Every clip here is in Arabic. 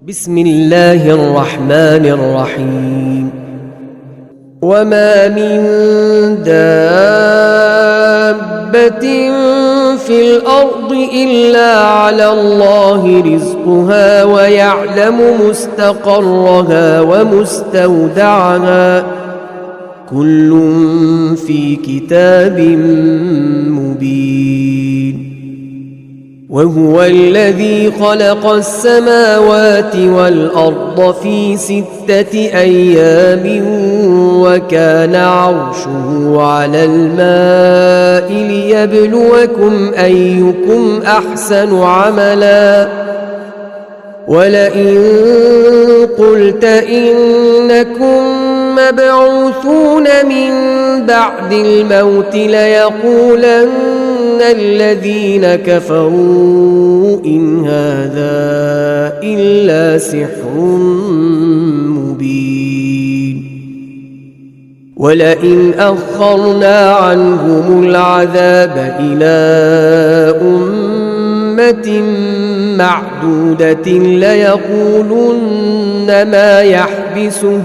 بسم الله الرحمن الرحيم. وما من دابة في الأرض إلا على الله رزقها ويعلم مستقرها ومستودعها كل في كتاب مبين. وهو الذي خلق السماوات والأرض في 6 أيام وكان عرشه على الماء ليبلوكم أيكم أحسن عملا. ولئن قلت إنكم مبعوثون من بعد الموت ليقولن الذين كفروا إن هذا إلا سحر مبين. ولئن أخرنا عنهم العذاب إلى أمة معدودة ليقولن ما يحبسه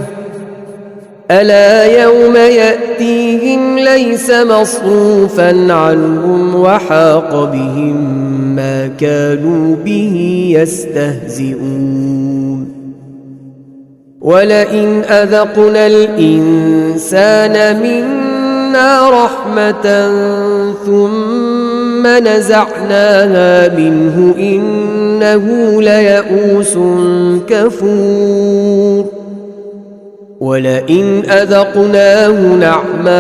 ألا يوم يأتيهم ليس مصروفا عنهم وحاق بهم ما كانوا به يستهزئون. ولئن أذقنا الإنسان منا رحمة ثم نزعناها منه إنه ليئوس كفور. ولئن أذقناه نعماء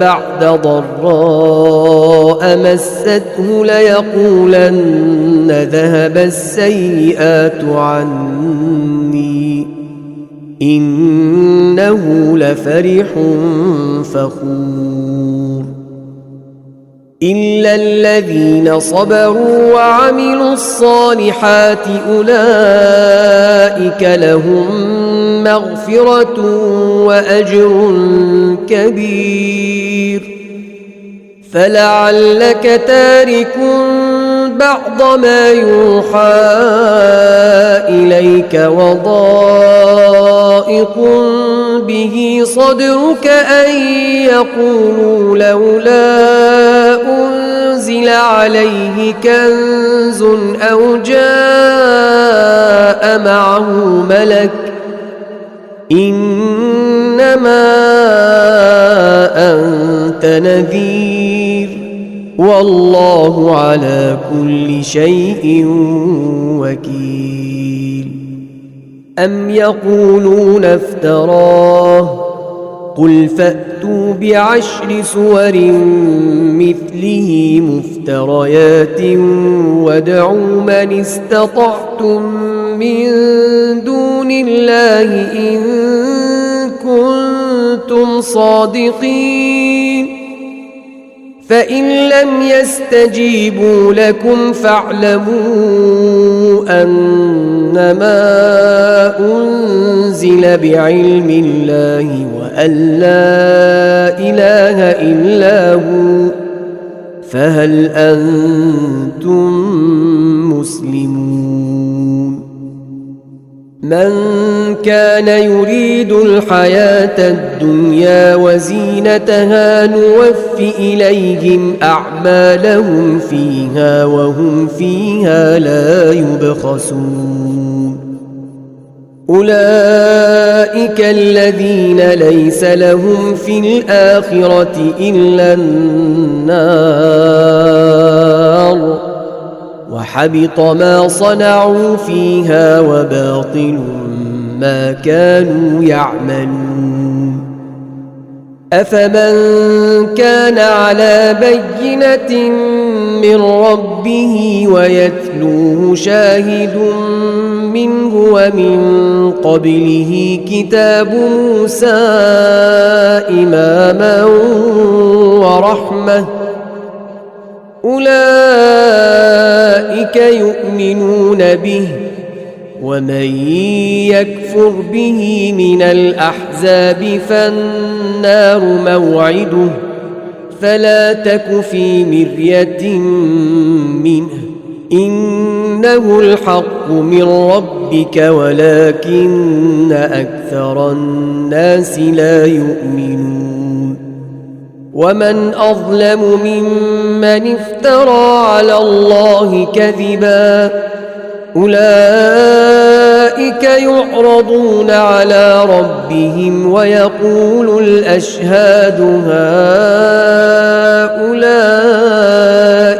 بعد ضراء مسته ليقولن ذهب السيئات عني إنه لفرح فخور. إلا الذين صبروا وعملوا الصالحات أولئك لهم مغفرة وأجر كبير. فلعلك تارك بعض ما يوحى إليك وضائق به صدرك أن يقولوا لولا أنزل عليه كنز أو جاء معه ملك إنما أنت نذير والله على كل شيء وكيل. أم يقولون افتراه قل فأتوا ب10 سور مثله مفتريات وادعوا من استطعتم من دون الله إن كنتم صادقين. فإن لم يستجيبوا لكم فاعلموا أنما أنزل بعلم الله وأن لا إله إلا هو فهل أنتم مسلمون. من كان يريد الحياة الدنيا وزينتها نوف إليهم أعمالهم فيها وهم فيها لا يبخسون. أولئك الذين ليس لهم في الآخرة إلا النار وحبط ما صنعوا فيها وباطل ما كانوا يعملون. أفمن كان على بينة من ربه ويتلوه شاهد منه ومن قبله كتاب موسى إماما ورحمة أولئك يؤمنون به. ومن يكفر به من الأحزاب فالنار موعده فلا تك في مرية منه إنه الحق من ربك ولكن أكثر الناس لا يؤمنون ومن أظلم ممن افترى على الله كذبا أولئك يعرضون على ربهم ويقول الأشهاد هؤلاء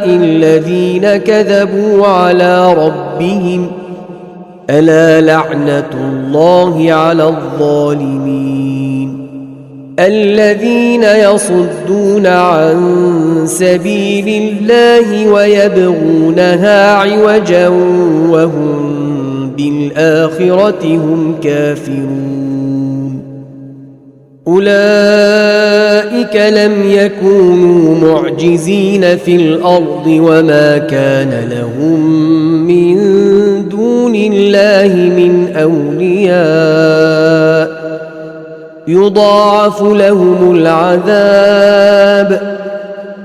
الذين كذبوا على ربهم ألا لعنة الله على الظالمين الذين يصدون عن سبيل الله ويبغونها عوجا وهم بالآخرة هم كافرون أولئك لم يكونوا معجزين في الأرض وما كان لهم من دون الله من أولياء يضاعف لهم العذاب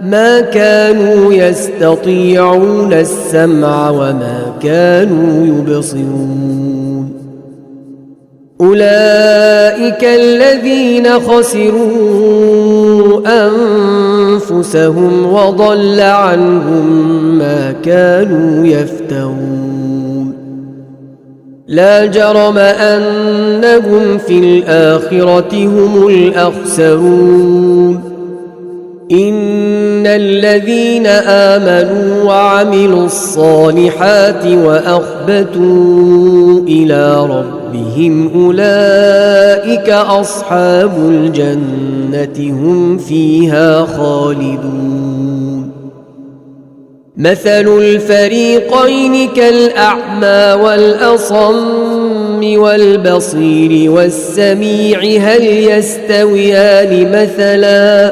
ما كانوا يستطيعون السمع وما كانوا يبصرون أولئك الذين خسروا أنفسهم وضل عنهم ما كانوا يفترون لا جرم أنهم في الآخرة هم الأخسرون إن الذين آمنوا وعملوا الصالحات وأخبتوا إلى ربهم أولئك أصحاب الجنة هم فيها خالدون مثل الفريقين كالأعمى والأصم والبصير والسميع هل يستويان مثلا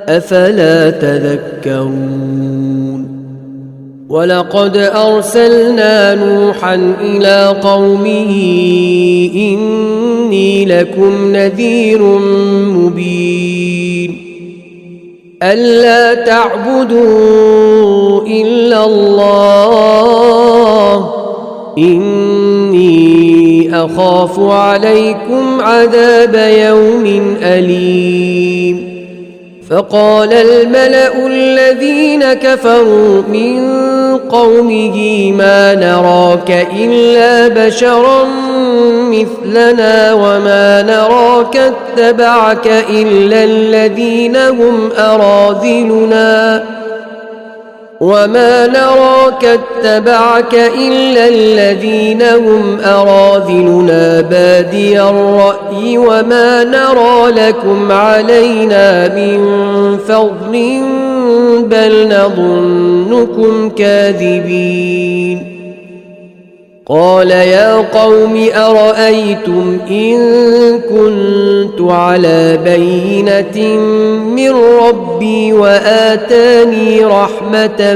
أفلا تذكرون ولقد أرسلنا نوحا إلى قومه إني لكم نذير مبين ألا تعبدوا إلا الله إني أخاف عليكم عذاب يوم أليم فقال الملأ الذين كفروا من قومه ما نراك إلا بشرا مثلنا وما نراك اتبعك إلا الذين هم أراذلنا بادي الرأي وما نرى لكم علينا من فضل بل نظنكم كاذبين قال يا قوم أرأيتم إن كنت على بينة من ربي وآتاني رحمة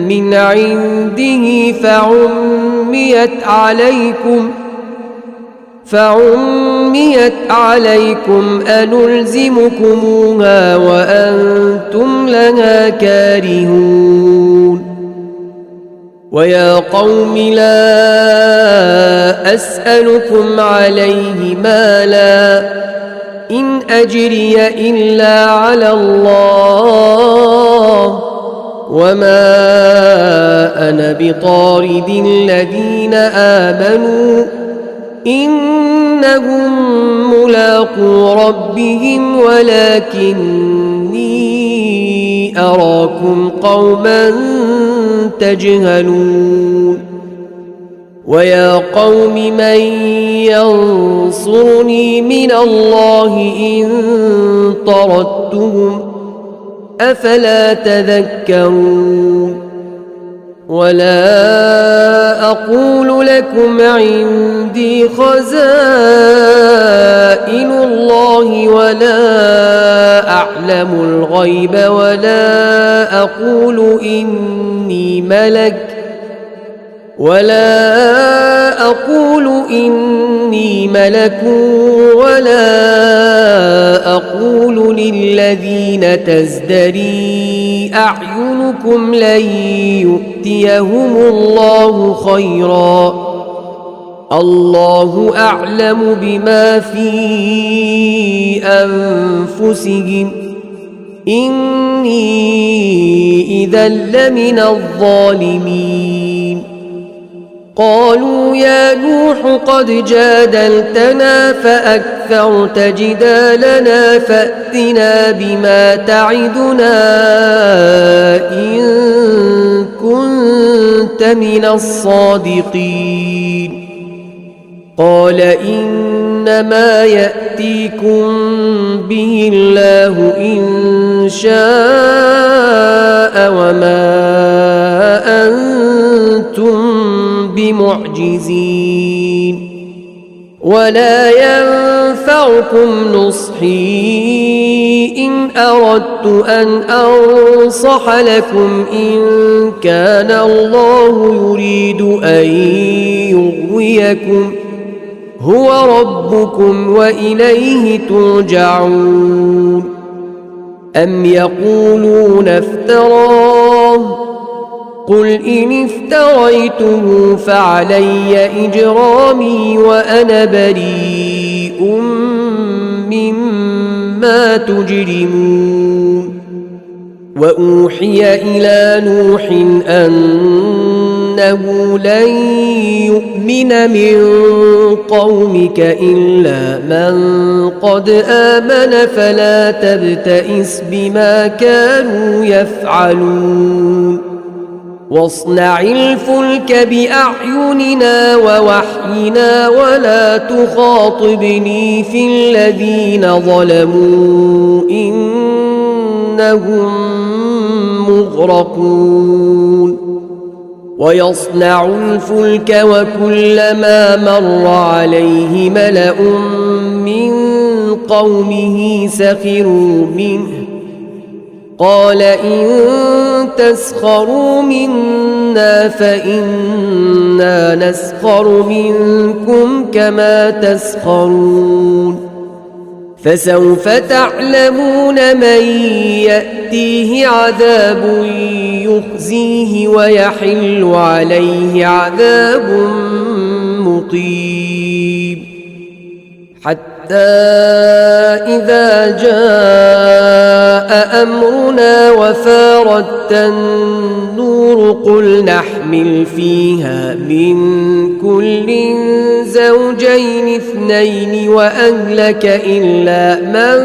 من عنده فعميت عليكم أنلزمكموها وأنتم لها كارهون ويا قوم لا أسألكم عليه مالا إن أجري إلا على الله وما أنا بطارد الذين آمنوا إنهم ملاقو ربهم ولكني أراكم قوما تجهلون ويا قوم من ينصرني من الله إن طردتهم أفلا تذكرون ولا أقول لكم عندي خزائن الله ولا أعلم الغيب ولا أقول إني ملك ولا أقول إني ملك ولا أقول للذين تزدري أعينكم لن يؤتيهم الله خيرا الله أعلم بما في أنفسهم إني إذا لمن الظالمين قالوا يا نوح قد جادلتنا فأكثرت جدالنا فأتنا بما تعدنا إن كنت من الصادقين قال إنما يأتيكم به الله إن شاء وما أنتم بمعجزين ولا ينفعكم نصحي إن أردت أن أنصح لكم إن كان الله يريد أن يغويكم هو ربكم وإليه ترجعون أم يقولون افتراه قل إن افتريته فعلي إجرامي وأنا بريء مما تجرمون وأوحي إلى نوح أنه لن يؤمن من قومك إلا من قد آمن فلا تبتئس بما كانوا يفعلون واصنع الفلك بأعيننا ووحينا ولا تخاطبني في الذين ظلموا إنهم مغرقون ويصنع الفلك وكلما مر عليه ملأ من قومه سخروا منه قال إن تسخروا منا فإنا نسخر منكم كما تسخرون فسوف تعلمون من يأتيه عذاب يخزيه ويحل عليه عذاب مقيم حتى إذا جاء أمرنا وفارت النور قل نحمل فيها من كل زوجين اثنين وأهلك إلا من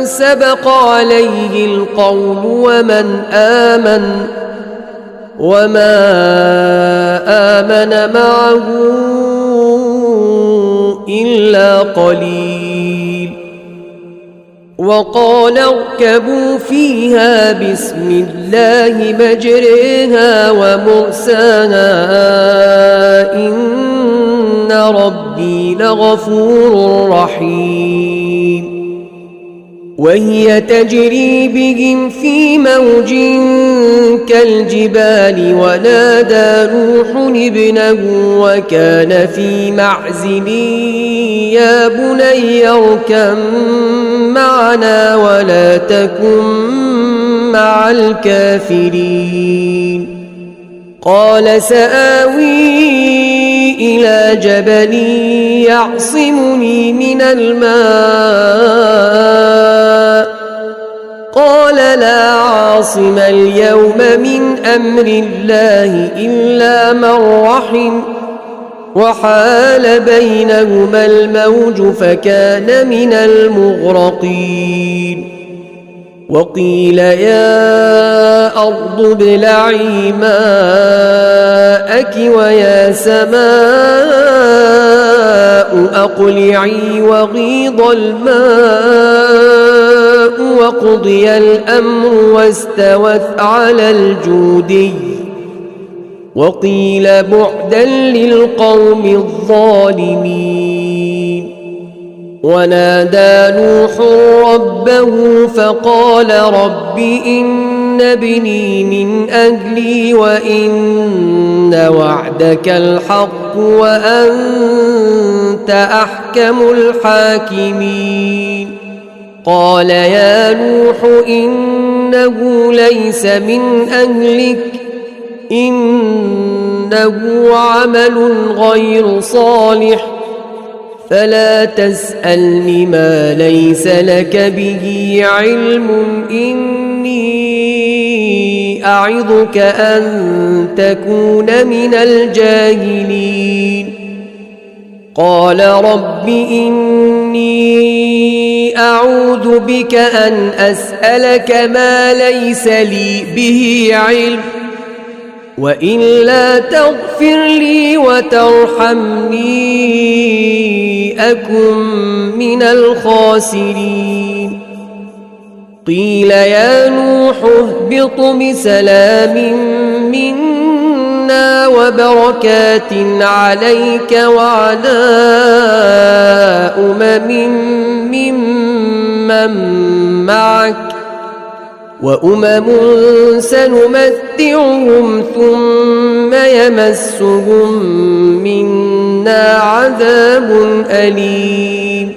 سبق عليه القول وما آمن معه إلا قليل وقال اركبوا فيها بسم الله مجريها ومرساها إن ربي لغفور رحيم وهي تجري بهم في موج كالجبال ونادى نوح ابنه وكان في معزل يا بني اركب معنا ولا تكن مع الكافرين قال سآوي إلى جبل يعصمني من الماء قال لا عاصم اليوم من أمر الله إلا من رحم وحال بينهما الموج فكان من المغرقين وقيل يا أرض ابلعي ماءك ويا سماء أقلعي وغيض الماء وقضي الأمر واستوت على الجودي وقيل بعدا للقوم الظالمين ونادى نوح ربه فقال رب إن ابني من أهلي وإن وعدك الحق وأنت أحكم الحاكمين قال يا نوح إنه ليس من أهلك إنه عمل غير صالح فلا تسألني ما ليس لك به علم إني أعظك أن تكون من الجاهلين قال رب إني أعوذ بك أن أسألك ما ليس لي به علم وإلا تغفر لي وترحمني أكن من الخاسرين قيل يا نوح اهبط بسلام منا وبركات عليك وعلى ممن معك وأمم سنمتعهم ثم يمسهم منا عذاب أليم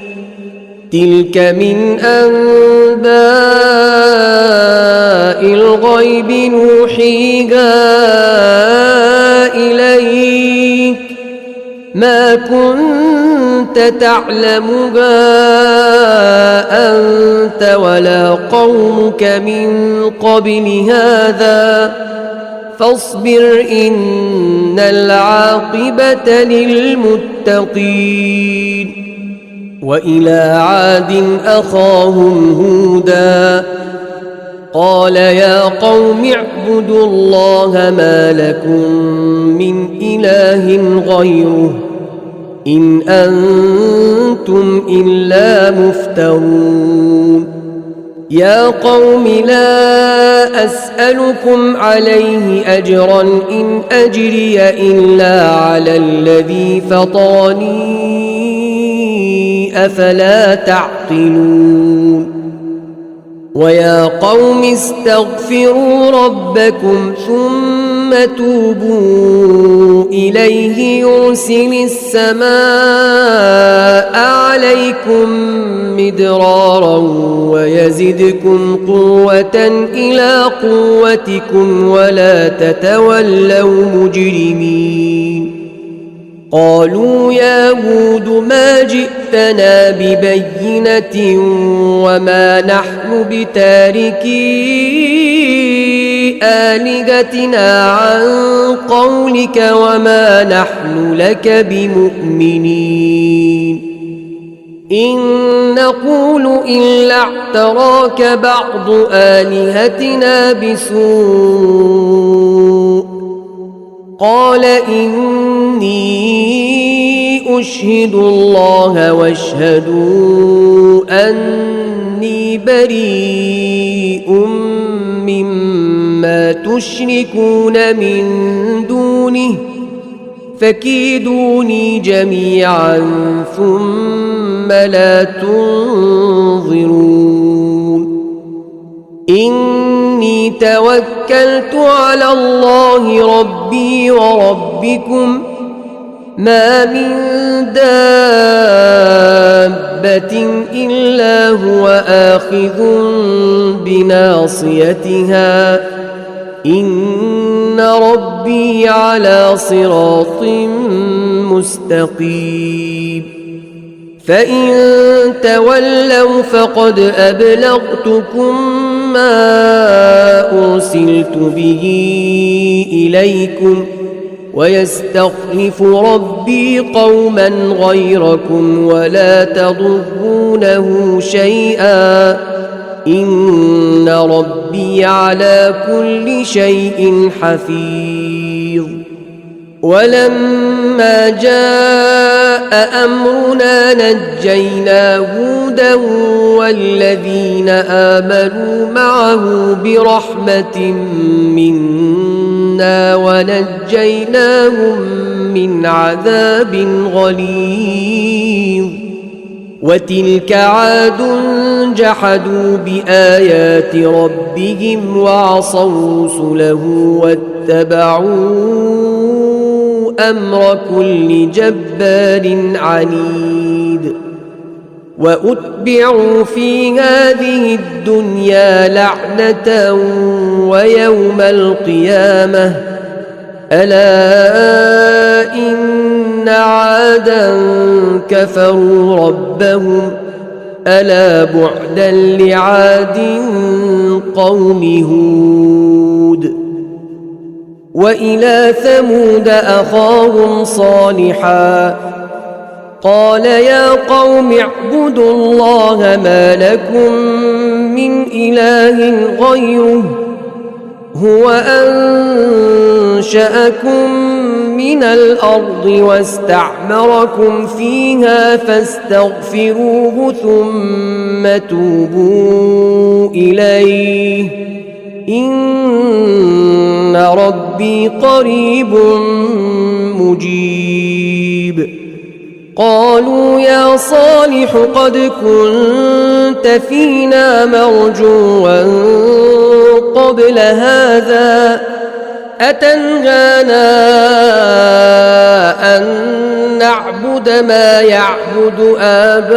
تلك من أنباء الغيب نوحيها إليك ما كنت تعلمها أنت ولا قومك من قبل هذا فاصبر إن العاقبة للمتقين وإلى عاد أخاهم هودا قال يا قوم اعبدوا الله ما لكم من إله غيره إن أنتم إلا مفترون يا قوم لا أسألكم عليه أجرا إن أجري إلا على الذي فطرني أفلا تعقلون ويا قوم استغفروا ربكم ثم توبوا إليه يرسل السماء عليكم مدرارا ويزدكم قوة إلى قوتكم ولا تتولوا مجرمين قالوا يا هود ما جئتنا ببينة وما نحن بتاركي آلهتنا عن قولك وما نحن لك بمؤمنين إن نقول إلا اعتراك بعض آلهتنا بسوء قال إني أشهد الله واشهدوا أني بريء مما تشركون من دونه فكيدوني جميعا ثم لا تنظرون إني توكلت على الله ربي وربكم ما من دابة إلا هو آخذ بناصيتها إن ربي على صراط مستقيم فإن تولوا فقد أبلغتكم ما أرسلت به إليكم ويستخلف ربي قوما غيركم ولا تضرونه شيئا إن ربي على كل شيء حفيظ ولما جاء أمرنا نجينا هودا والذين آمنوا معه برحمة منا ونجيناهم من عذاب غليظ وتلك عاد جحدوا بآيات ربهم وعصوا رسله واتبعوا أمر كل جبار عنيد وأتبعوا في هذه الدنيا لعنة ويوم القيامة ألا إن عادا كفروا ربهم ألا بعدا لعاد قوم هود وإلى ثمود أخاهم صالحا قال يا قوم اعبدوا الله ما لكم من إله غيره هو أنشأكم من الأرض واستعمركم فيها فاستغفروه ثم توبوا إليه إن ربي قريب مجيب قالوا يا صالح قد كنت فينا مرجوا قبل هذا أتنهانا أن نعبد ما يعبد آباؤنا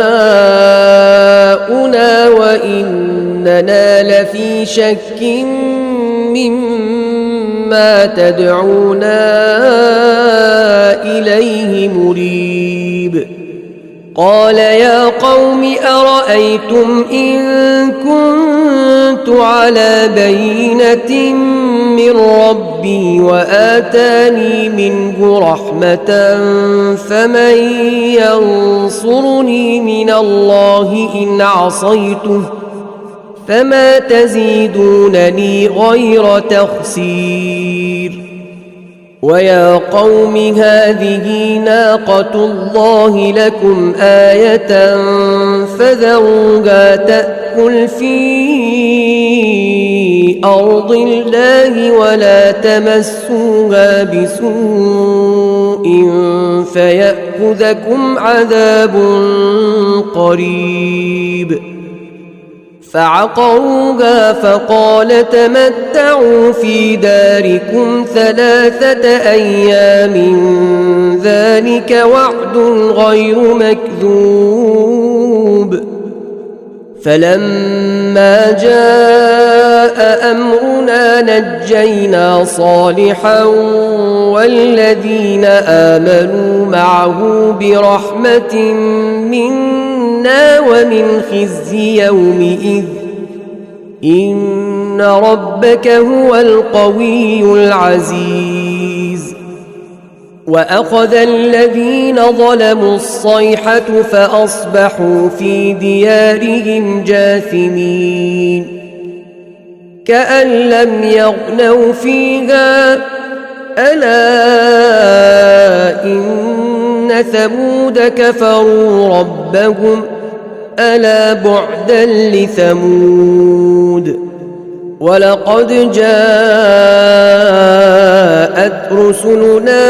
وإننا لفي شك مما تدعونا إليه مريب قال يا قوم أرأيتم إن كنت على بينة من ربي وآتاني منه رحمة فمن ينصرني من الله إن عصيته فما تزيدونني غير تخسير ويا قوم هذه ناقة الله لكم آية فذروها تأكل في أرض الله ولا تمسوها بسوء فيأخذكم عذاب قريب فعقروها فقال تمتعوا في داركم 3 أيام ذلك وعد غير مكذوب فلما جاء أمرنا نجينا صالحا والذين آمنوا معه برحمة منا ومن خزي يومئذ إن ربك هو القوي العزيز وأخذ الذين ظلموا الصيحة فأصبحوا في ديارهم جاثمين كأن لم يغنوا فيها ألا إن ثمود كفروا ربهم ألا بعدا لثمود ولقد جاءت رسلنا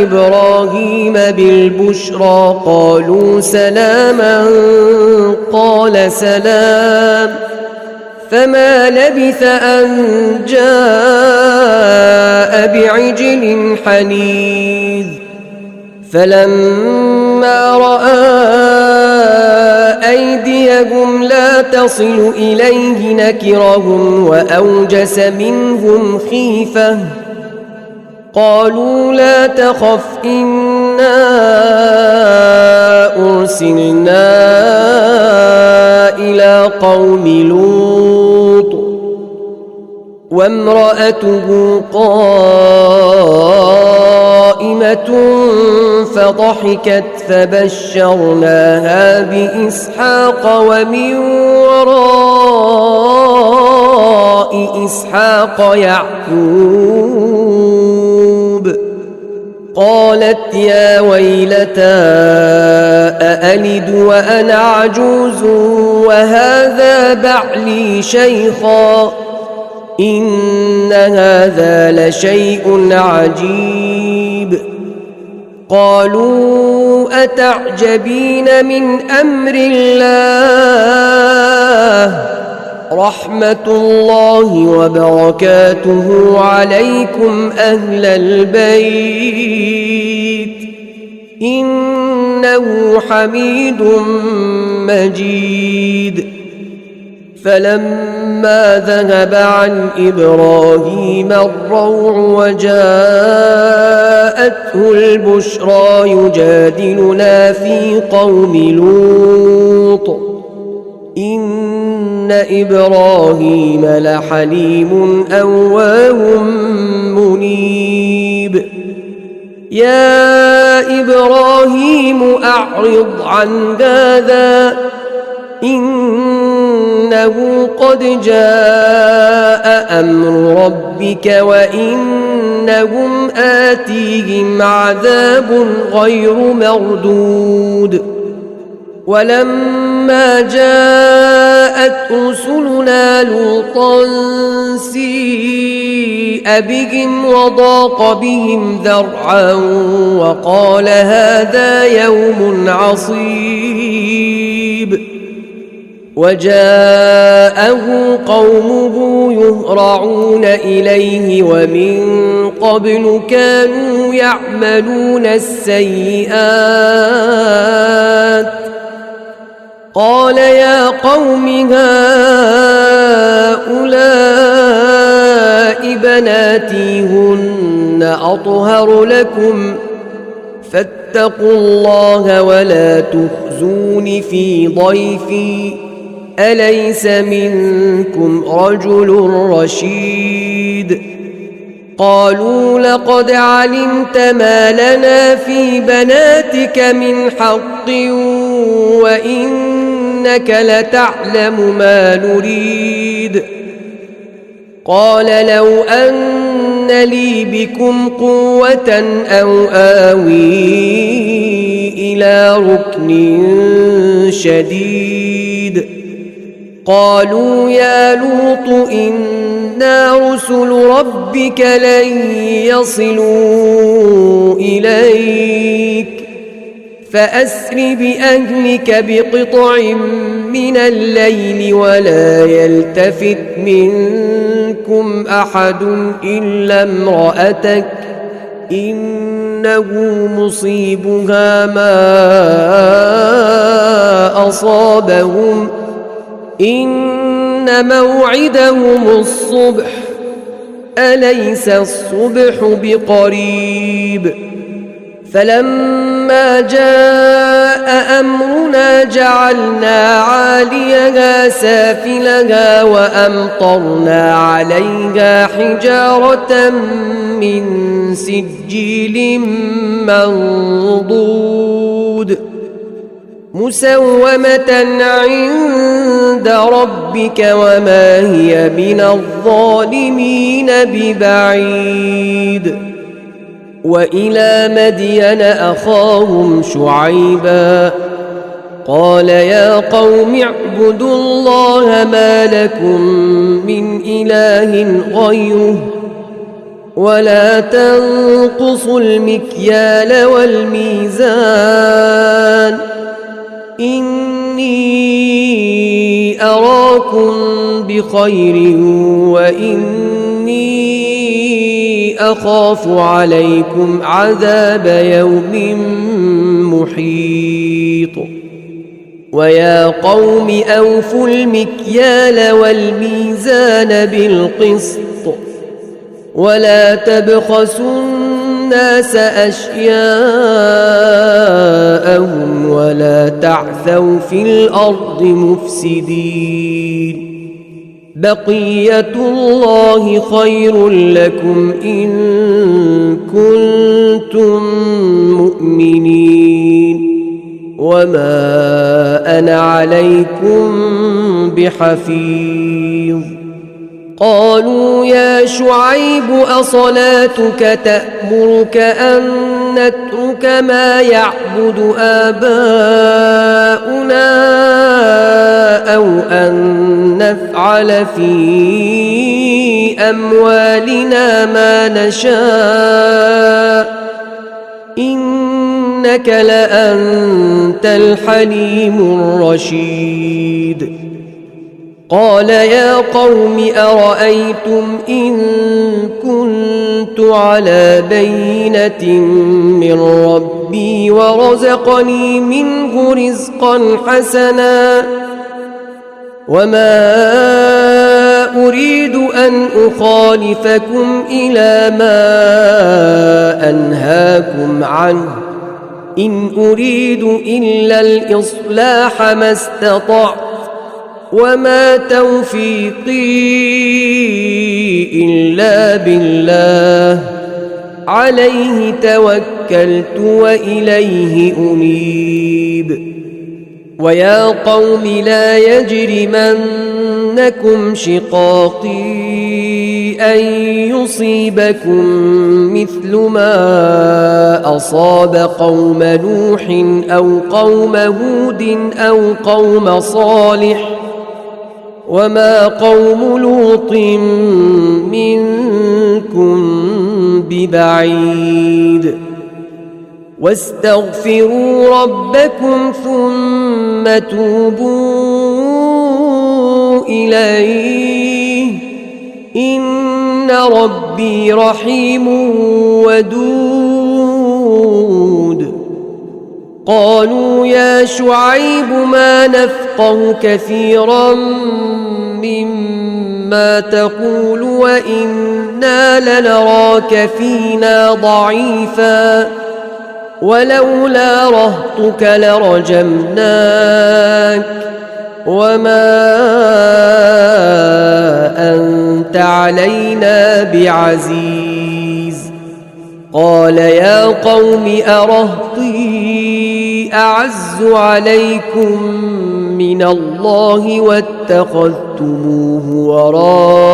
إبراهيم بالبشرى قالوا سلاما قال سلام فما لبث أن جاء بعجل حنيذ فلما رأى أيديهم لا تصل إليه نكرهم وأوجس منهم خيفة قالوا لا تخف إنا أرسلنا إلى قوم لوط وامرأته قائمة فضحكت فبشرناها بإسحاق ومن وراء إسحاق يعقوب قالت يا ويلتى أألد وأنا عجوز وهذا بعلي شيخا إن هذا لشيء عجيب قالوا أتعجبين من أمر الله رحمة الله وبركاته عليكم أهل البيت إنه حميد مجيد. فلما ذهب عن إبراهيم الروع وجاءته البشرى يجادلنا في قوم لوط إن إبراهيم لحليم أواه منيب. يا إبراهيم أعرض عن هذا إنه قد جاء أمر ربك وإنهم آتيهم عذاب غير مردود. ولما جاءت رسلنا لوطا سيء بهم وضاق بهم ذرعا وقال هذا يوم عصيب. وجاءه قومه يهرعون إليه ومن قبل كانوا يعملون السيئات قال يا قوم هؤلاء بناتي هن أطهر لكم فاتقوا الله ولا تخزون في ضيفي أليس منكم رجل رشيد. قالوا لقد علمت ما لنا في بناتك من حق وإنك لتعلم ما نريد. قال لو أن لي بكم قوة أو آوي إلى ركن شديد. قالوا يا لوط إنا رسل ربك لن يصلوا إليك فأسر بأهلك بقطع من الليل ولا يلتفت منكم أحد إلا امرأتك إنه مصيبها ما أصابهم إن موعدهم الصبح أليس الصبح بقريب. فلما جاء أمرنا جعلنا عاليها سافلها وأمطرنا عليها حجارة من سجيل منضود مسومة عند ربك وما هي من الظالمين ببعيد. وإلى مدين أخاهم شعيبا قال يا قوم اعبدوا الله ما لكم من إله غيره ولا تنقصوا المكيال والميزان إني أراكم بخير وإني أخاف عليكم عذاب يوم محيط. ويا قوم أوفوا المكيال والميزان بالقسط ولا تبخسوا الناس أشياءهم ولا تعثوا في الأرض مفسدين. بقية الله خير لكم إن كنتم مؤمنين وما أنا عليكم بحفيظ. قالوا يا شعيب أصلاتك تأمرك أن نترك ما يعبد آباؤنا أو أن نفعل في أموالنا ما نشاء إنك لأنت الحليم الرشيد قال يا قوم أرأيتم إن كنت على بينة من ربي ورزقني منه رزقا حسنا وما أريد أن أخالفكم إلى ما أنهاكم عنه إن أريد إلا الإصلاح ما استطعت وما توفيقي إلا بالله عليه توكلت وإليه أنيب ويا قوم لا يجرمنكم شقاقي أن يصيبكم مثل ما أصاب قوم نوح أو قوم هود أو قوم صالح وما قوم لوط منكم ببعيد واستغفروا ربكم ثم توبوا إليه إن ربي رحيم ودود قالوا يا شعيب ما نفقه كثيرا مما تقول وإنا لنراك فينا ضعيفا ولولا رهطك لرجمناك وما أنت علينا بعزيز قال يا قوم أرهطي أعز عليكم من الله واتخذتموه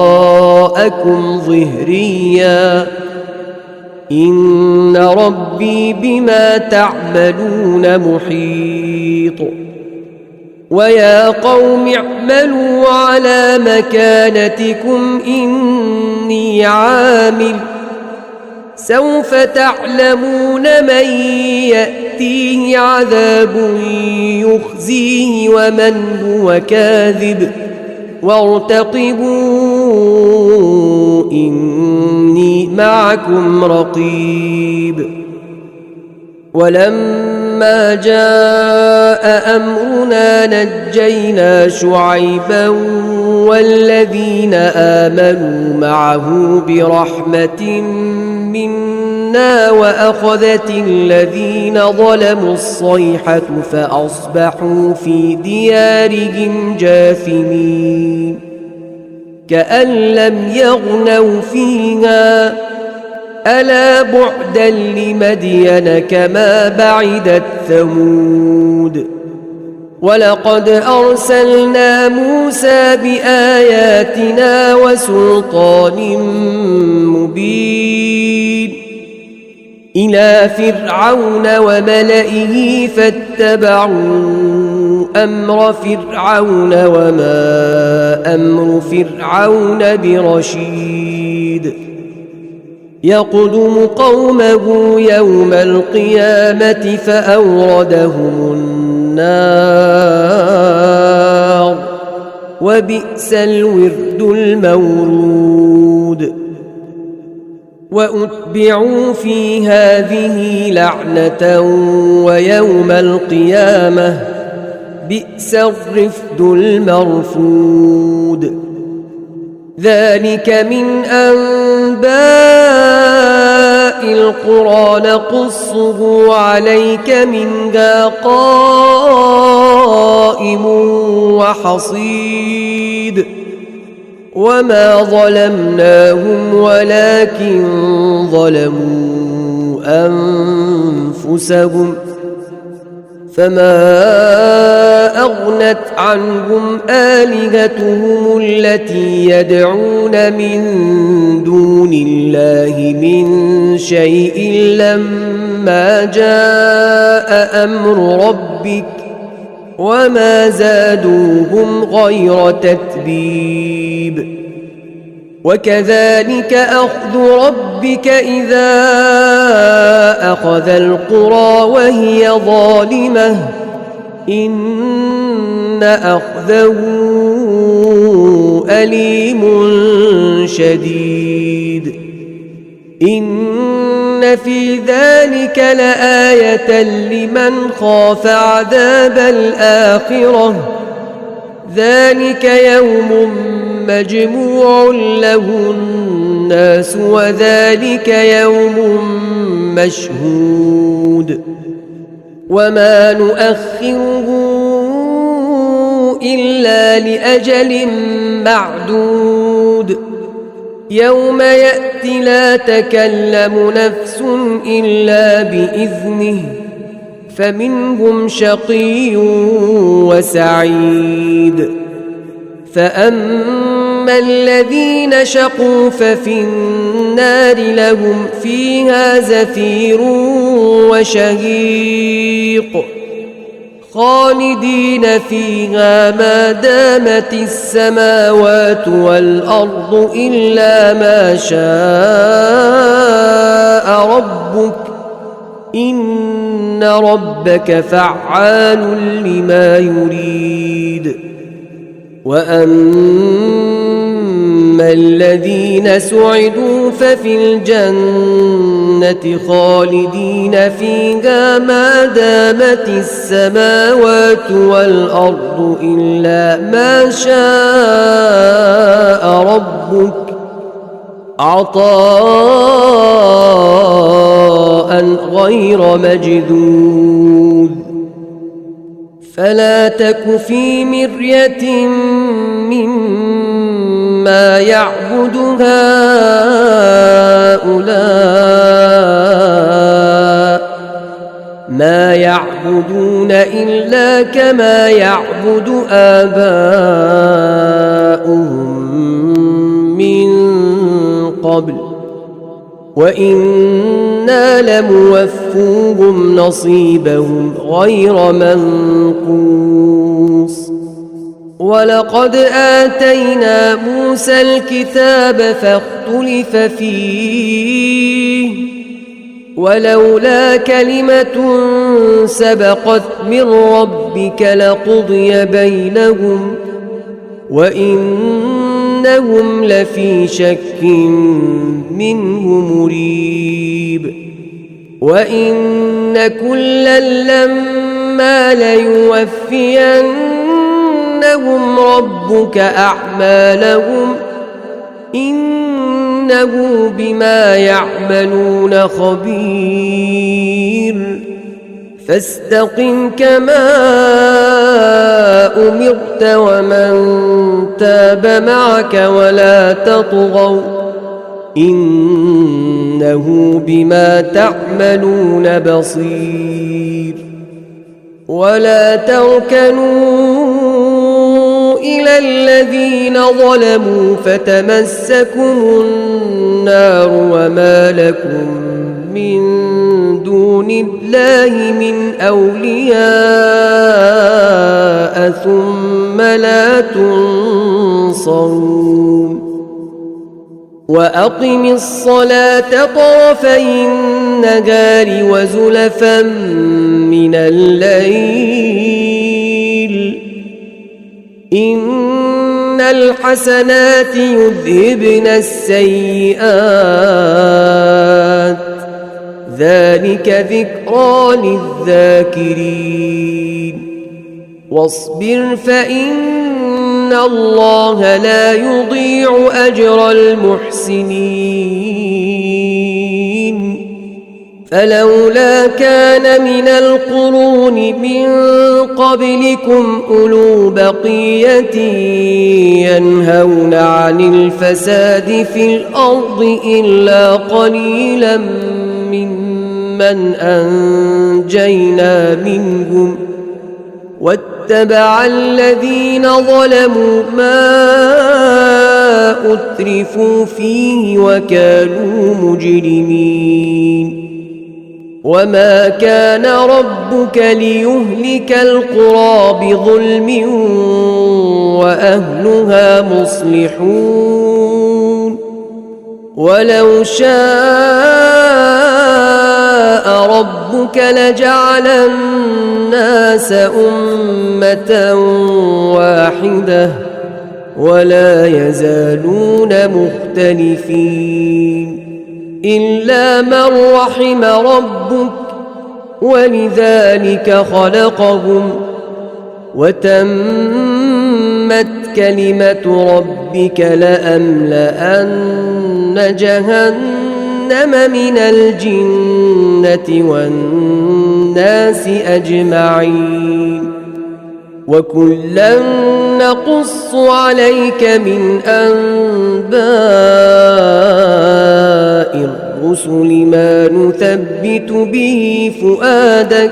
وراءكم ظهريا إن ربي بما تعملون محيط ويا قوم اعملوا على مكانتكم إني عامل سوف تعلمون من يأتيه عذاب يخزيه ومن هو كاذب وارتقبوا إني معكم رقيب ولما جاء أمرنا نجينا شعيبا والذين آمنوا معه برحمة منا وأخذت الذين ظلموا الصيحة فأصبحوا في ديارهم جاثمين كأن لم يغنوا فيها ألا بعدا لمدين كما بعدت ثمود ولقد أرسلنا موسى بآياتنا وسلطان مبين إلى فرعون وملئه فاتبعوا أمر فرعون وما أمر فرعون برشيد يقدم قومه يوم القيامة فأوردهم النار وبئس الورد المورود وأتبعوا في هذه لعنة ويوم القيامة بئس الرفد المرفود ذلك من أنباء القرى نقصه عليك منها قائم وحصيد وما ظلمناهم ولكن ظلموا أنفسهم فما أغنت عنهم آلهتهم التي يدعون من دون الله من شيء لما جاء أمر ربك وما زادوهم غير تتبيب وكذلك أخذ ربك إذا أخذ القرى وهي ظالمة إن أخذه أليم شديد إن في ذلك لآية لمن خاف عذاب الآخرة ذلك يوم مجموع له الناس وذلك يوم مشهود وما نؤخره إلا لأجل معدود يوم يأتي لا تكلم نفس إلا بإذنه فمنهم شقي وسعيد فأما الذين شقوا ففي النار لهم فيها زفير وشهيق خالدين فيها ما دامت السماوات والأرض إلا ما شاء ربك إن ربك فعال لما يريد وأما الذين سعدوا ففي الجنة خالدين فيها ما دامت السماوات والأرض إلا ما شاء ربك عطاء غير مجذوذ فلا تك في مرية مما يعبد هؤلاء ما يعبدون إلا كما يعبد آباؤهم من قبل وإنا لموفوهم نصيبهم غير منقوص ولقد آتينا موسى الكتاب فاختلف فيه ولولا كلمة سبقت من ربك لقضي بينهم وإنهم لفي شك منه مريب وإن كلا لما ليوفينهم ربك أعمالهم إنه بما يعملون خبير فاستقم كما أمرت ومن تاب معك ولا تطغوا إنه بما تعملون بصير ولا تركنوا إلى الذين ظلموا فتمسكم النار وما لكم من دون الله من أولياء ثم لا تنصرون وأقم الصلاة طرفي النهار وزلفا من الليل إن الحسنات يذهبن السيئات ذلك ذكرى للذاكرين واصبر فإن الله لا يضيع أجر المحسنين فلولا كان من القرون من قبلكم أولو بقية ينهون عن الفساد في الأرض إلا قليلا ممن أنجينا منهم واتبع الذين ظلموا ما أترفوا فيه وكانوا مجرمين وما كان ربك ليهلك القرى بظلم وأهلها مصلحون ولو شاء ربك لجعل الناس أمة واحدة ولا يزالون مختلفين إلا من رحم ربك ولذلك خلقهم وتمت كلمة ربك لأملأن جهنم من الجنة والناس أجمعين وكلا نقص عليك من أنباء الرسل ما نثبت به فؤادك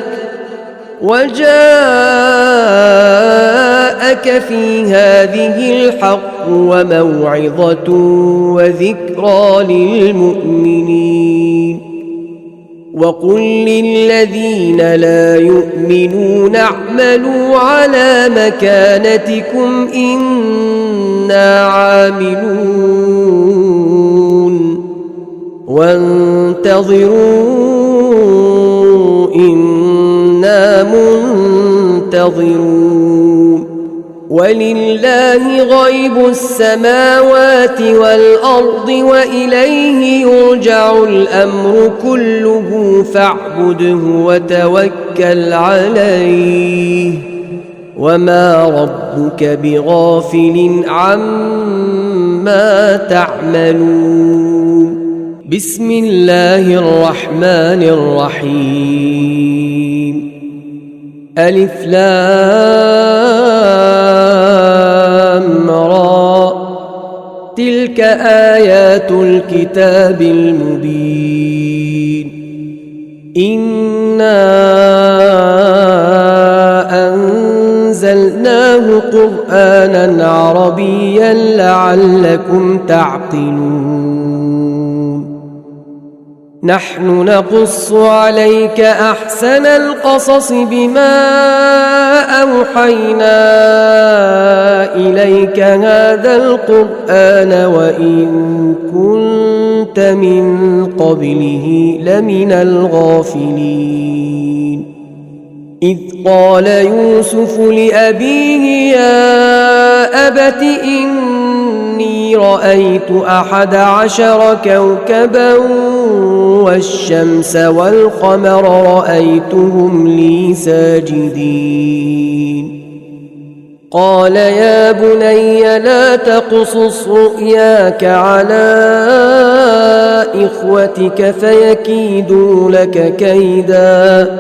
وجاءك في هذه الحق وموعظة وذكرى للمؤمنين وقل للذين لا يؤمنون اعملوا على مكانتكم إنا عاملون وانتظروا إنا منتظرون ولله غيب السماوات والأرض وإليه يرجع الأمر كله فاعبده وتوكل عليه وما ربك بغافل عما تعملون بسم الله الرحمن الرحيم ألف لام را تلك آيات الكتاب المبين إنا أنزلناه قرآنا عربيا لعلكم تعقلون نحن نقص عليك أحسن القصص بما أوحينا إليك هذا القرآن وإن كنت من قبله لمن الغافلين إذ قال يوسف لأبيه يا أبت إني رأيت 11 كوكبا والشمس والقمر رأيتهم لي ساجدين قال يا بني لا تقصص رؤياك على إخوتك فيكيدوا لك كيدا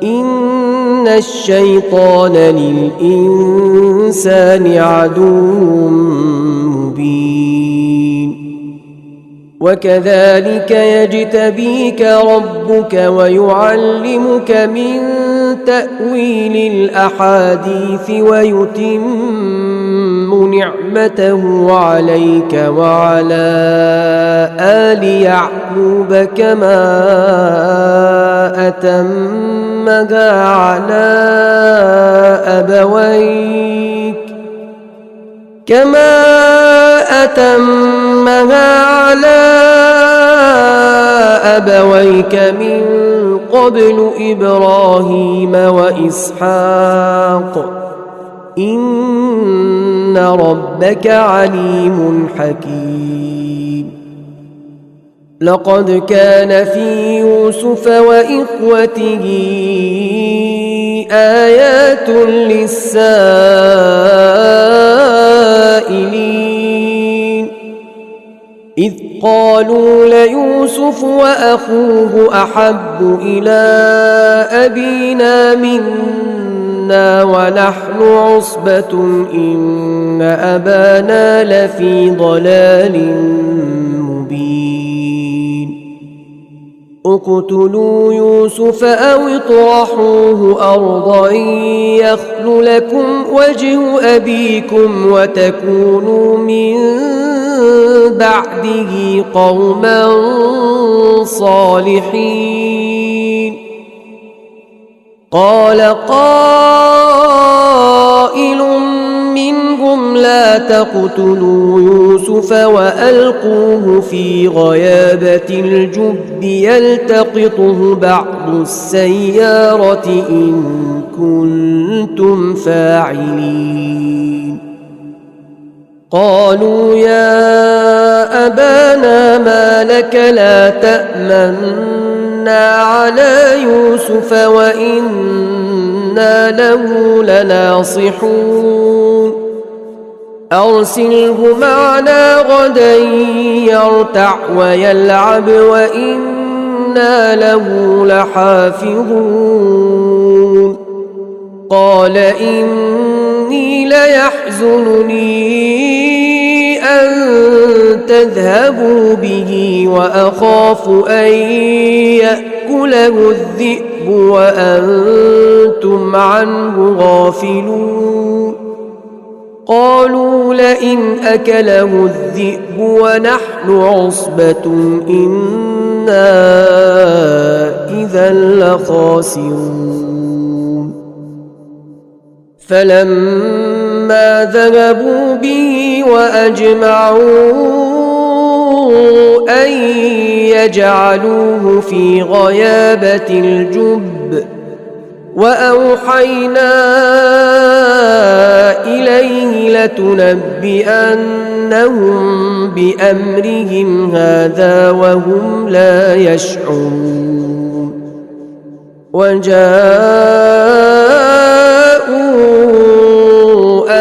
إن الشيطان للإنسان عدو مبين وكذلك يجتبيك ربك ويعلمك من تأويل الأحاديث ويتم نعمته عليك وعلى آل يعقوب كما أتمها على أبويك من قبل إبراهيم وإسحاق إن ربك عليم حكيم لقد كان في يوسف وإخوته آيات للسائلين إذ قالوا ليوسف وأخوه أحب إلى أبينا منا ونحن عصبة إن أبانا لفي ضلال مبين اقتلوا يوسف أو اطرحوه أرضا يخل لكم وجه أبيكم وتكونوا من بعده قوما صالحين قال قائل منهم لا تقتلوا يوسف وألقوه في غيابة الجب يلتقطه بعض السيارة إن كنتم فاعلين قالوا يا أبانا ما لك لا تأمنا على يوسف وإنا له لناصحون أرسله معنا غدا يرتع ويلعب وإنا له لحافظون قال إني ليحزنني أن تذهبوا به وأخاف أن يأكله الذئب وأنتم عنه غافلون قالوا لئن أكله الذئب ونحن عصبة إنا إذا لخاسرون فلما ذهبوا به وأجمعوا أن يجعلوه في غيابة الجب وأوحينا إليه لتنبئنهم بأمرهم هذا وهم لا يشعرون وجاءوا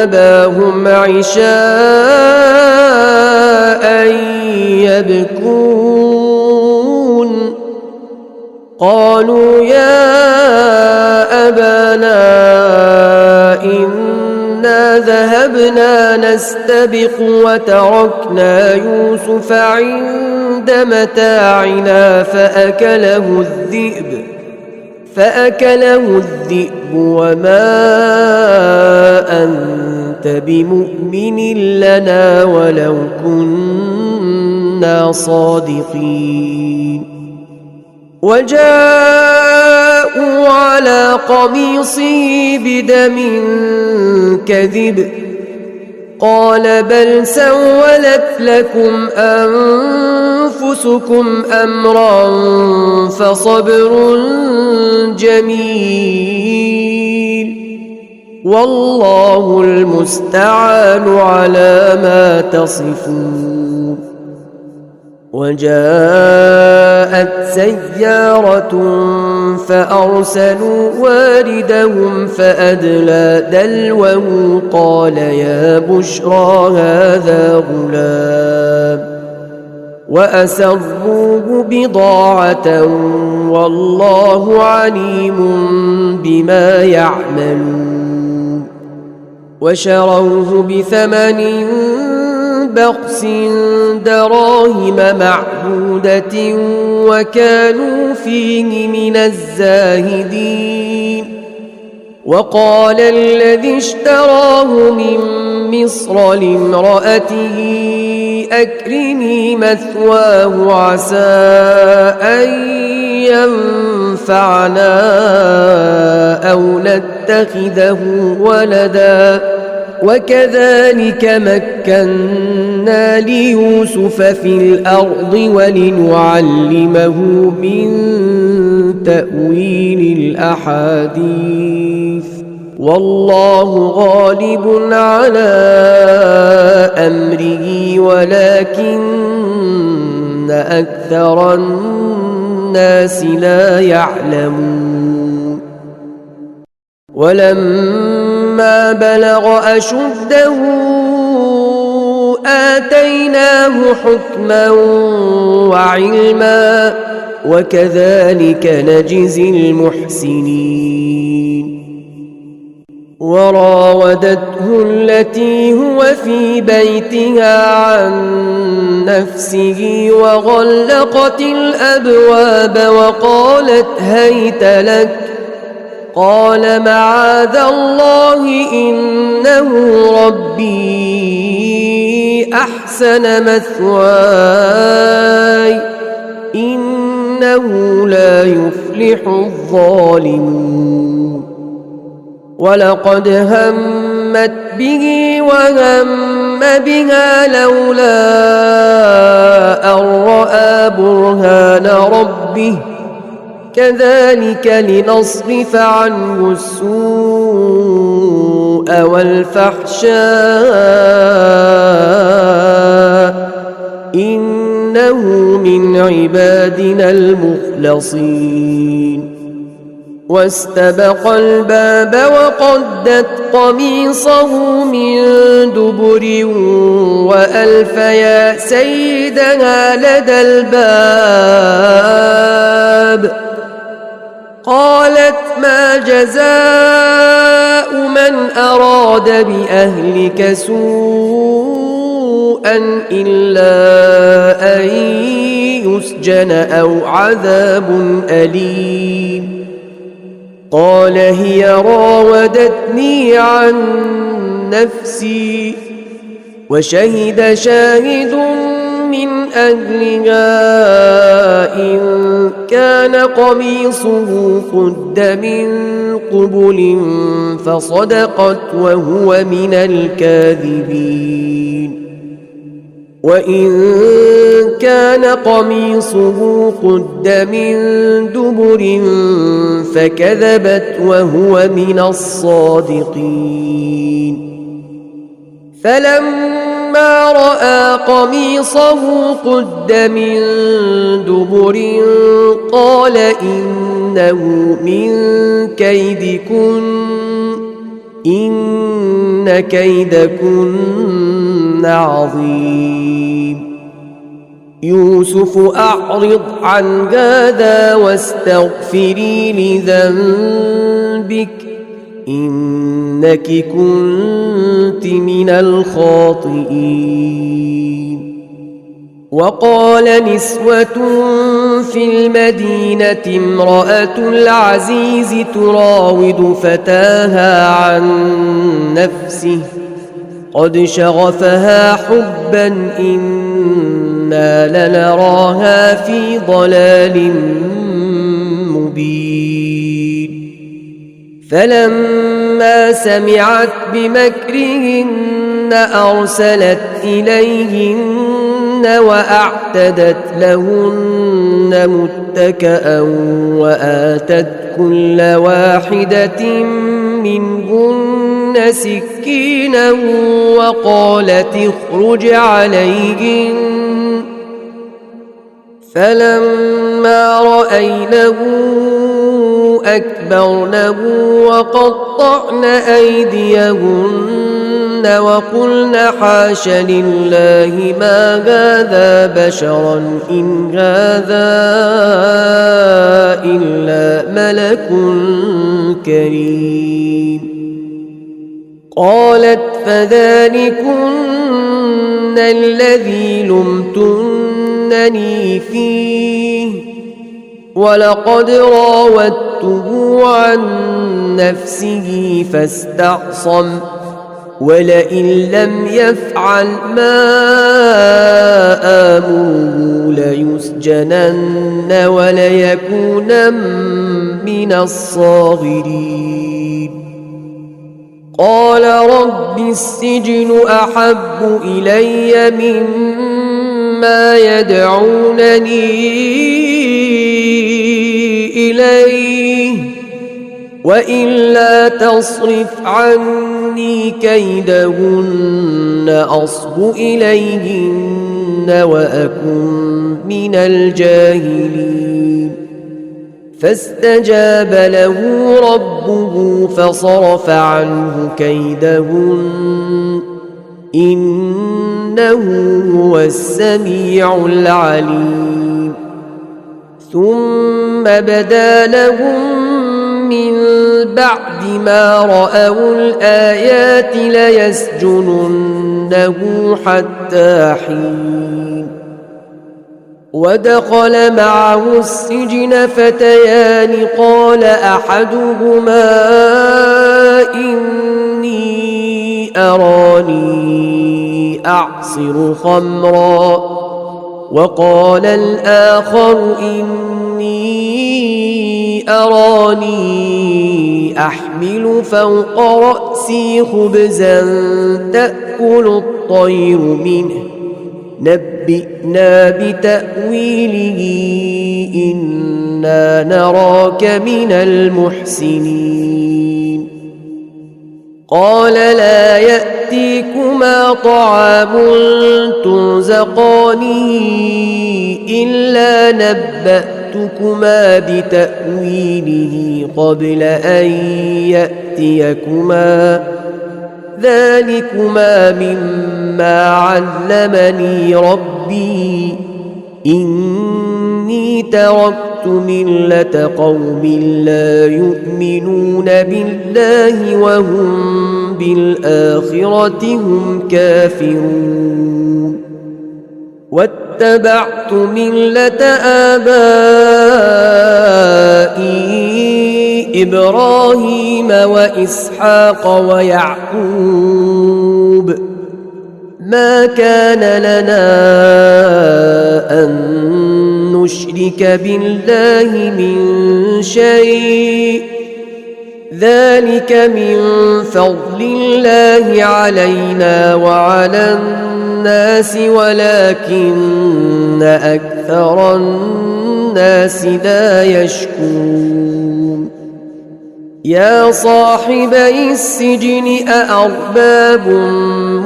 أباهم عشاء يبكون قالوا يا أبانا إنا ذهبنا نستبق وتركنا يوسف عند متاعنا فأكله الذئب وما أنت بمؤمن لنا ولو كنا صادقين وجاءوا على قميصه بدم كذب قال بل سولت لكم أنفسكم أمرا فصبر جميل والله المستعان على ما تصفون وجاءت سيارة فأرسلوا واردهم فأدلى دلوه قال يا بشرى هذا غلام وأسروه بضاعة والله عليم بما يعملون وشروه بثمن بخس دراهم معدودة وكانوا فيه من الزاهدين وقال الذي اشتراه من مصر لامرأته أكرمي مثواه عسى أن ينفعنا أو نتخذه ولدا وكذلك مكنا ليوسف في الأرض ولنعلمه من تأويل الأحاديث والله غالب على أمره ولكن أكثر الناس لا يعلمون ولما بلغ أشده آتيناه حكما وعلما وكذلك نجزي المحسنين وراودته التي هو في بيتها عن نفسه وغلقت الأبواب وقالت هيت لك قال معاذ الله إنه ربي أحسن مثواي إنه لا يفلح الظالمون ولقد همت همت به وهم بها لولا أن رأى برهان ربه كذلك لنصرف عنه السوء والفحشاء إنه من عبادنا المخلصين واستبق الباب وقدت قميصه من دبر وألف يا سيدها لدى الباب قالت ما جزاء من أراد بأهلك سوءا إلا أن يسجن أو عذاب أليم قال هي راودتني عن نفسي وشهد شاهد من أهلها إن كان قميصه قد من قبل فصدقت وهو من الكاذبين وإن كان قميصه قد من دبر فكذبت وهو من الصادقين فلما رأى قميصه قد من دبر قال إنه من كيدكن إن كيدكن عظيم يوسف أعرض عن هذا واستغفري لذنبك إنك كنت من الخاطئين وقال نسوة في المدينة امرأة العزيز تراود فتاها عن نفسه قد شغفها حبا إنا لنراها في ضلال مبين فلما سمعت بمكرهن أرسلت إليهن وأعتدت لهن متكأ وآتت كل واحدة منهن سكينا وقالت اخرج عليهن فلما رأينه أكبرنه وقطعن أيديهن وقلن حاش لله ما هذا بشرا إن هذا إلا ملك كريم قالت فذلكن الذي لمتنني فيه ولقد راودته عن نفسه فاستعصم ولئن لم يفعل ما آمره ليسجنن وليكونن من الصاغرين قال رب السجن أحب إلي مما يدعونني إليه وإلا تصرف عني كيدهن أصب إليهن وأكن من الجاهلين فاستجاب له ربه فصرف عنه كيدهن إنه هو السميع العليم ثم بدا لهم من بعد ما رأوا الآيات ليسجننه حتى حين ودخل معه السجن فتيان قال أحدهما إني أراني أعصر خمرا وقال الآخر إني أراني أحمل فوق رأسي خبزا تأكل الطير منه نبئنا بتأويله إنا نراك من المحسنين قال لا يأتيكما طعام ترزقانه إلا نبأتكما بتأويله قبل أن يأتيكما ذلكما مما علمني ربي إني تركت ملة قوم لا يؤمنون بالله وهم بالآخرة هم كافرون واتبعت ملة آبائي إبراهيم وإسحاق ويعقوب ما كان لنا أن نشرك بالله من شيء ذلك من فضل الله علينا وعلى الناس ولكن أكثر الناس لا يشكرون يا صاحبي السجن أأرباب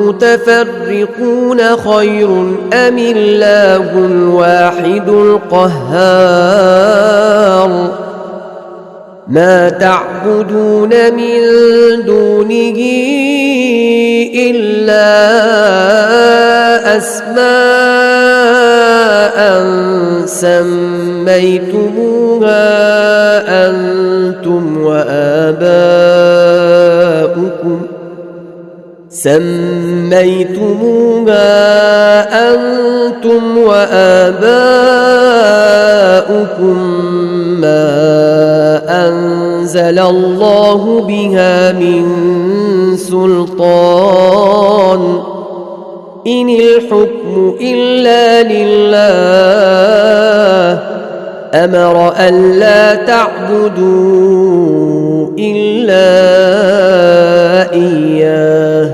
متفرقون خير أم الله الواحد القهار ما تعبدون من دونه إلا أسماء سميتموها أنتم وآباؤكم ما أنزل الله بها من سلطان إن الحكم إلا لله أمر ألا تعبدوا إلا إياه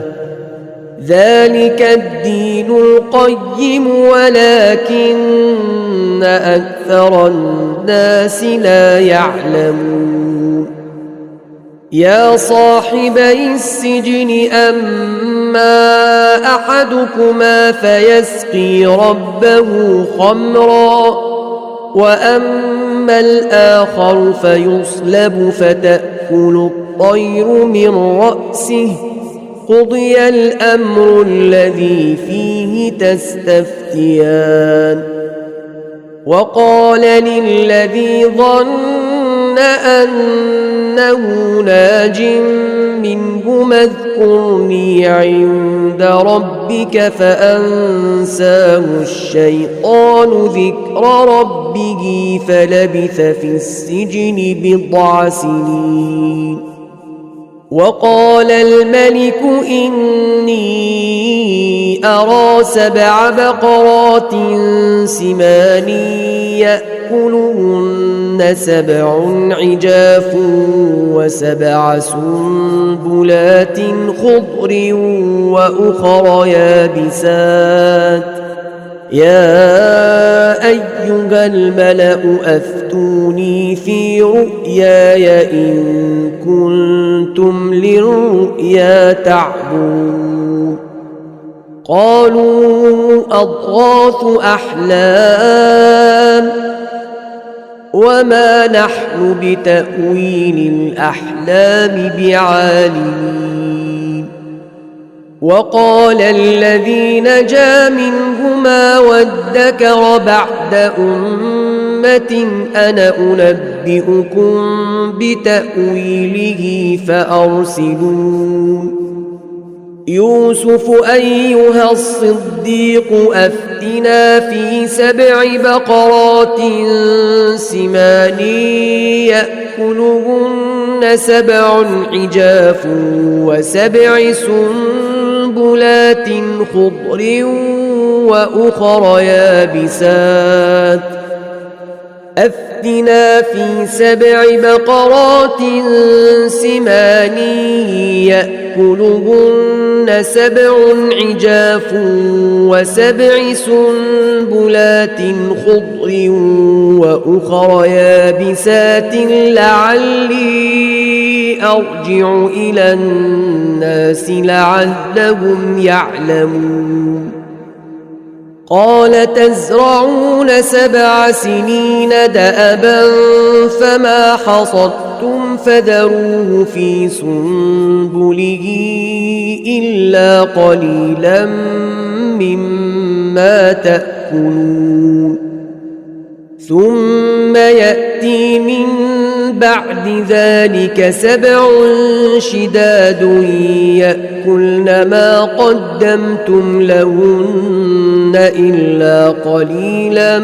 ذلك الدين القيم ولكن أكثر الناس لا يعلمون يا صاحبي السجن أما أحدكما فيسقي ربه خمرا وأما الآخر فيصلب فتأكل الطير من رأسه قضي الأمر الذي فيه تستفتيان وقال للذي ظن أنه ناج منهما اذكرني عند ربك فأنساه الشيطان ذكر ربه فلبث في السجن بضع سنين وقال الملك إني أرى 7 بقرات سمان يأكلهن 7 عجاف و7 سنبلات خضر وأخر يابسات يا أيها الملأ أفتوني في رؤياي إن كنتم للرؤيا تعبرون قالوا أضغاث أحلام وما نحن بتأويل الأحلام بعالمين وقال الذي نجا منهما وادكر بعد أمة أنا أنبئكم بتأويله فأرسلون يوسف أيها الصديق أفتنا في 7 بقرات سمان يأكلهن 7 عجاف و7 سنبلات خضر وأخر يابسات أفتنا في 7 بقرات سمان يأكلهن 7 عجاف و7 سنبلات خضر وأخر يابسات لعلي أرجع إلى الناس لعلهم يعلمون قال تزرعون 7 سنين دأبا فما حصدتم فذروه في سنبله إلا قليلا مما تأكلون ثم يأتي من بعد ذلك 7 شداد يأكلن ما قدمتم لهن إلا قليلا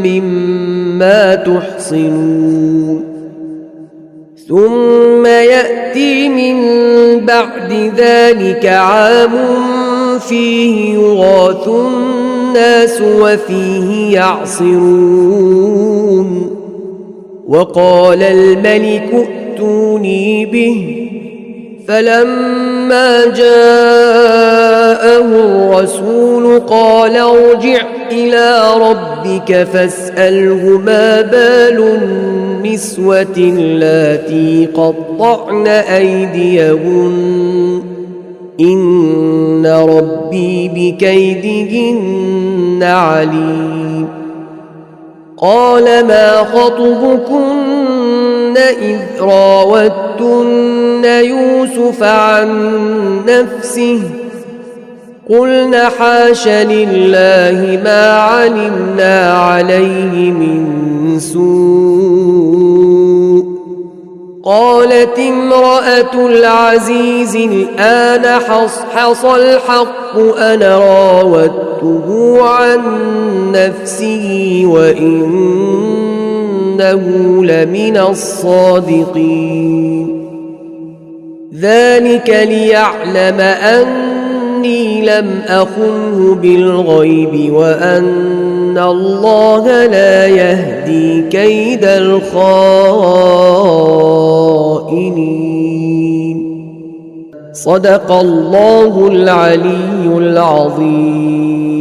مما تحصنون ثم يأتي من بعد ذلك عام فيه يغاث الناس وفيه يعصرون وقال الملك ائتوني به فلما جاءه الرسول قال ارجع إلى ربك فاسأله ما بال النسوة اللاتي قطعن أيديهن إن ربي بكيدهن عليم قال ما خطبكن إذ راوتن يوسف عن نفسه قلنا حاش لله ما علمنا عليه من سوء قالت امرأة العزيز الآن حصحص الحق أنا راودته عن نفسه وإنه لمن الصادقين ذلك ليعلم أني لم أخنه بالغيب وأن الله لا يهدي كيد الخائنين صدق الله العلي العظيم.